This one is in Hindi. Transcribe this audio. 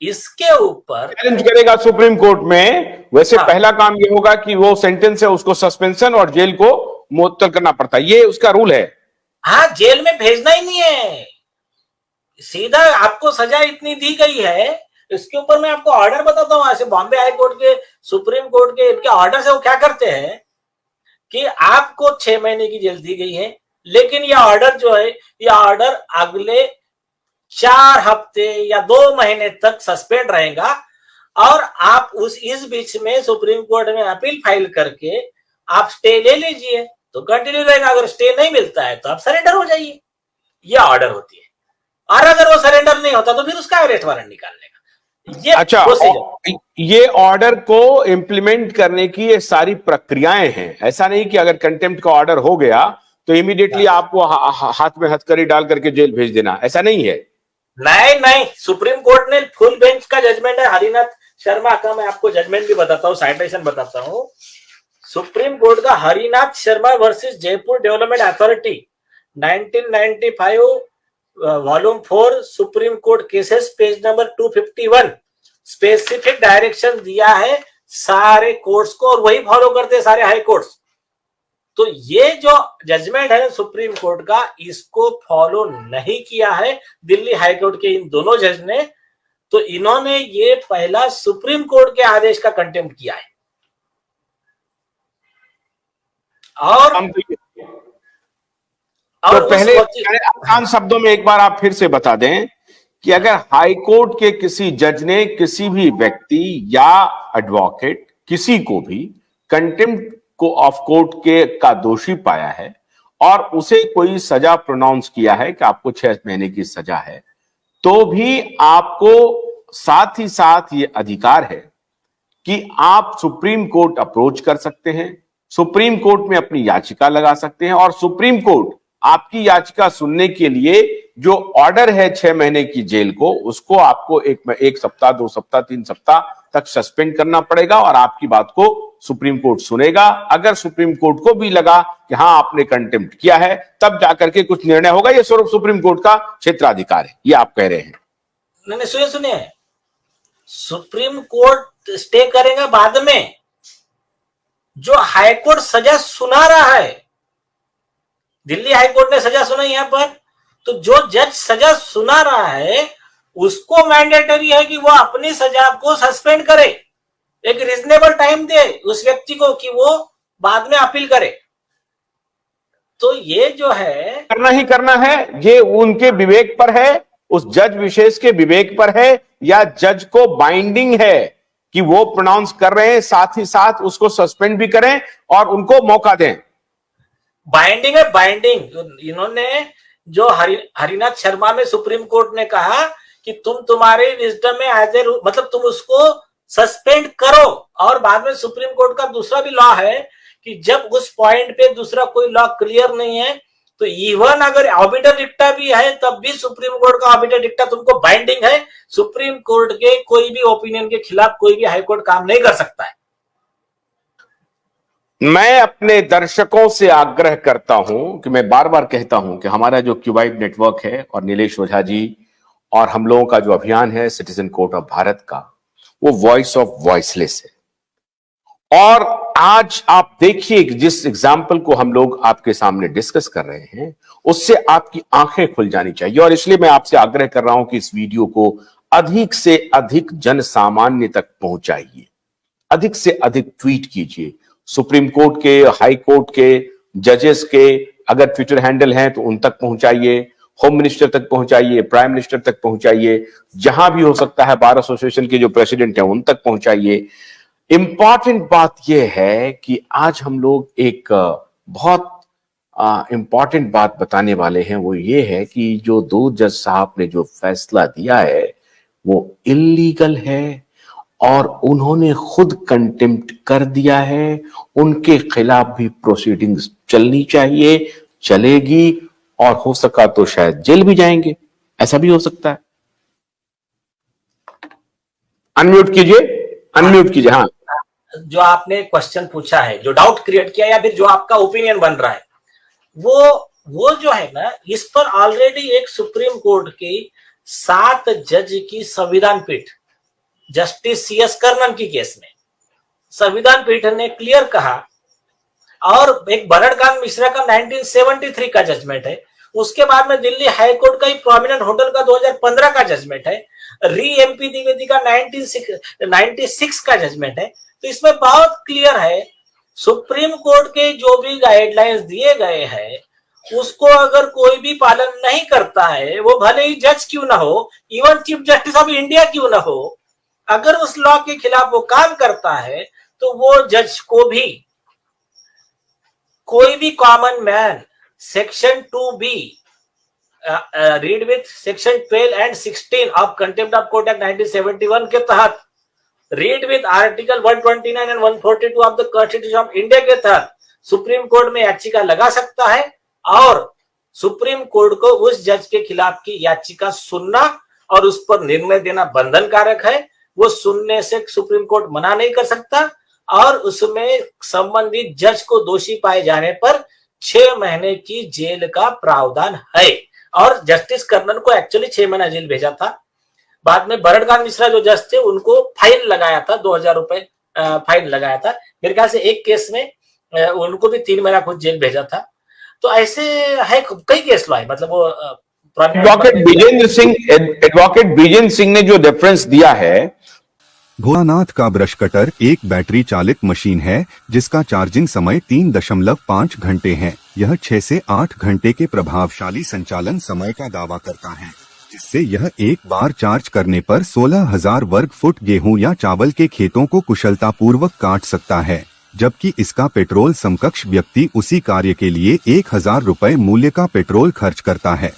इसके ऊपर चैलेंज करेगा सुप्रीम कोर्ट में, वैसे हाँ, पहला काम ये होगा कि वो सेंटेंस है उसको सस्पेंशन और जेल को मुअत्तल करना पड़ता है, ये उसका रूल है। हाँ, जेल में भेजना ही नहीं है, सीधा आपको सजा इतनी दी गई है। इसके ऊपर मैं आपको ऑर्डर बताता हूं, ऐसे बॉम्बे हाई कोर्ट के, सुप्रीम कोर्ट के, इनके ऑर्डर से वो क्या करते हैं कि आपको 6 महीने की जेल दी गई है, लेकिन यह ऑर्डर जो है, यह ऑर्डर अगले 4 हफ्ते या 2 महीने तक सस्पेंड रहेगा, और आप इस बीच में सुप्रीम कोर्ट में अपील फाइल करके आप स्टे ले लीजिए तो कंटिन्यू रहेगा। अगर स्टे नहीं मिलता है तो आप सरेंडर हो जाइए, यह ऑर्डर होती है। और अगर वो सरेंडर नहीं होता तो फिर उसका अरेस्ट वारंट निकालने का ये अच्छा, प्रोसीजर। ये ऑर्डर को इंप्लीमेंट करने की ये सारी प्रक्रियाएं हैं, ऐसा नहीं कि अगर कंटेम्प्ट का ऑर्डर हो गया तो इमीडिएटली आपको हाथ में हथकड़ी डाल करके जेल भेज देना, ऐसा नहीं है। नहीं नहीं, सुप्रीम कोर्ट ने फुल बेंच का जजमेंट है, हरिनाथ शर्मा का, मैं आपको जजमेंट भी बताता हूँ, साइटेशन बताता हूँ। सुप्रीम कोर्ट का Harinath Sharma versus Jaipur development authority 1995 volume 4 supreme court cases page number 251 specific direction दिया है सारे कोर्ट्स को, और वही फॉलो करते हैं सारे हाई कोर्ट्स। तो ये जो जजमेंट है सुप्रीम कोर्ट का, इसको फॉलो नहीं किया है दिल्ली हाई कोर्ट के इन दोनों जज ने, तो इन्होंने ये पहला सुप्रीम कोर्ट के आदेश का कंटेम्प्ट किया है। और तो पहले आसान शब्दों में एक बार आप फिर से बता दें कि अगर हाई कोर्ट के किसी जज ने किसी भी व्यक्ति या एडवोकेट किसी को भी कंटेम्प्ट को ऑफ कोर्ट के का दोषी पाया है और उसे कोई सजा प्रोनाउंस किया है कि आपको 6 महीने की सजा है, तो भी आपको साथ ही साथ ये अधिकार है कि आप सुप्रीम कोर्ट अप्रोच कर सकते हैं, सुप्रीम कोर्ट में अपनी याचिका लगा सकते हैं, और सुप्रीम कोर्ट आपकी याचिका सुनने के लिए जो ऑर्डर है 6 महीने की जेल को, उसको आपको एक सप्ताह, 2 सप्ताह, 3 सप्ताह तक सस्पेंड करना पड़ेगा और आपकी बात को सुप्रीम कोर्ट सुनेगा। अगर सुप्रीम कोर्ट को भी लगा कि हाँ आपने कंटेम्प्ट किया है, तब जाकर के कुछ निर्णय होगा। ये सिर्फ सुप्रीम कोर्ट का क्षेत्राधिकार है, ये आप कह रहे हैं। नहीं, सुनिए, सुप्रीम कोर्ट स्टे करेगा बाद में। जो हाईकोर्ट सजा सुना रहा है, दिल्ली हाईकोर्ट ने सजा सुनाई यहां पर, तो जो जज सजा सुना रहा है उसको मैंडेटरी है कि वो अपनी सजा को सस्पेंड करे, एक रीजनेबल टाइम दे उस व्यक्ति को कि वो बाद में अपील करे। तो ये जो है करना ही करना है, ये उनके विवेक पर है, उस जज विशेष के विवेक पर है, या जज को बाइंडिंग है कि वो प्रोनाउंस कर रहे हैं, साथ ही साथ उसको सस्पेंड भी करें और उनको मौका दें। बाइंडिंग है, बाइंडिंग। इन्होंने जो हरिनाथ शर्मा में सुप्रीम कोर्ट ने कहा कि तुम्हारे विजडम में एज ए मतलब तुम उसको सस्पेंड करो, और बाद में सुप्रीम कोर्ट का दूसरा भी लॉ है कि जब उस पॉइंट पे दूसरा कोई लॉ क्लियर नहीं है तो इवन अगर ऑबिटर डिक्टा भी है तब भी सुप्रीम कोर्ट का ऑबिटर डिक्टा तुमको बाइंडिंग है। सुप्रीम कोर्ट के कोई भी ओपिनियन के खिलाफ कोई भी हाईकोर्ट काम नहीं कर सकता है। मैं अपने दर्शकों से आग्रह करता हूं कि मैं बार बार कहता हूं कि हमारा जो क्यूबाइड नेटवर्क है और नीलेश ओझा जी और हम लोगों का जो अभियान है सिटीजन कोर्ट ऑफ भारत का, वो वॉइस ऑफ वॉइसलेस है। और आज आप देखिए जिस एग्जाम्पल को हम लोग आपके सामने डिस्कस कर रहे हैं, उससे आपकी आंखें खुल जानी चाहिए। और इसलिए मैं आपसे आग्रह कर रहा हूं कि इस वीडियो को अधिक से अधिक जन सामान्य तक पहुंचाइए, अधिक से अधिक ट्वीट कीजिए। सुप्रीम कोर्ट के, हाई कोर्ट के जजेस के अगर ट्विटर हैंडल हैं तो उन तक पहुंचाइए, होम मिनिस्टर तक पहुंचाइए, प्राइम मिनिस्टर तक पहुंचाइए, जहां भी हो सकता है बार एसोसिएशन के जो प्रेसिडेंट हैं उन तक पहुंचाइए। इंपॉर्टेंट बात यह है कि आज हम लोग एक बहुत इंपॉर्टेंट बात बताने वाले हैं, वो ये है कि जो 2 जज साहब ने जो फैसला दिया है वो इल्लीगल है और उन्होंने खुद कंटेम्प्ट कर दिया है। उनके खिलाफ भी प्रोसीडिंग्स चलनी चाहिए, चलेगी, और हो सका तो शायद जेल भी जाएंगे, ऐसा भी हो सकता है। अनम्यूट कीजिए, अनम्यूट कीजिए। हाँ, जो आपने क्वेश्चन पूछा है, जो डाउट क्रिएट किया या फिर जो आपका ओपिनियन बन रहा है, वो जो है ना, इस पर ऑलरेडी एक सुप्रीम कोर्ट की 7 जज की संविधान पीठ जस्टिस CS कर्णन की केस में संविधान पीठ ने क्लियर कहा, और एक भरतकांत मिश्रा का 1973 का जजमेंट है, उसके बाद में दिल्ली हाई कोर्ट का एक प्रोमिनेंट होटल का 2015 का जजमेंट है, री MP द्विवेदी का 1996 का जजमेंट है। तो इसमें बहुत क्लियर है, सुप्रीम कोर्ट के जो भी गाइडलाइंस दिए गए हैं उसको अगर कोई भी पालन नहीं करता है, वो भले ही जज क्यों ना हो, even chief justice of India क्यों ना हो, अगर उस लॉ के खिलाफ वो काम करता है तो वो जज को भी, कोई भी common man section 2B read with section 12 and 16 of contempt of court act 1971 के तहत, read with article 129 and 142 of the constitution of India के तहत सुप्रीम कोर्ट में याचिका लगा सकता है, और सुप्रीम कोर्ट को उस जज के खिलाफ की याचिका सुनना और उस पर निर्णय देना बंधन कारक है। वो सुनने से सुप्रीम कोर्ट मना नहीं कर सकता, और उसमें संबंधित जज को दोषी पाए जाने पर 6 महीने की जेल का प्रावधान है। और जस्टिस कर्णन को एक्चुअली 6 महीना जेल भेजा था। बाद में भरतकांत मिश्रा जो जज थे उनको फाइन लगाया था, 2000 रुपए फाइन लगाया था। मेरे ख्याल से एक केस में उनको भी 3 महीना खुद जेल भेजा था। तो ऐसे है, कई केस लो है, मतलब वो एडवोकेट विजेंद्र सिंह ने जो रेफरेंस दिया है, भोलानाथ का ब्रश कटर एक बैटरी चालित मशीन है जिसका चार्जिंग समय 3.5 घंटे है। यह 6 से 8 घंटे के प्रभावशाली संचालन समय का दावा करता है, जिससे यह एक बार चार्ज करने पर 16,000 वर्ग फुट गेहूं या चावल के खेतों को कुशलतापूर्वक काट सकता है, जबकि इसका पेट्रोल समकक्ष व्यक्ति उसी कार्य के लिए 1,000 रुपए मूल्य का पेट्रोल खर्च करता है।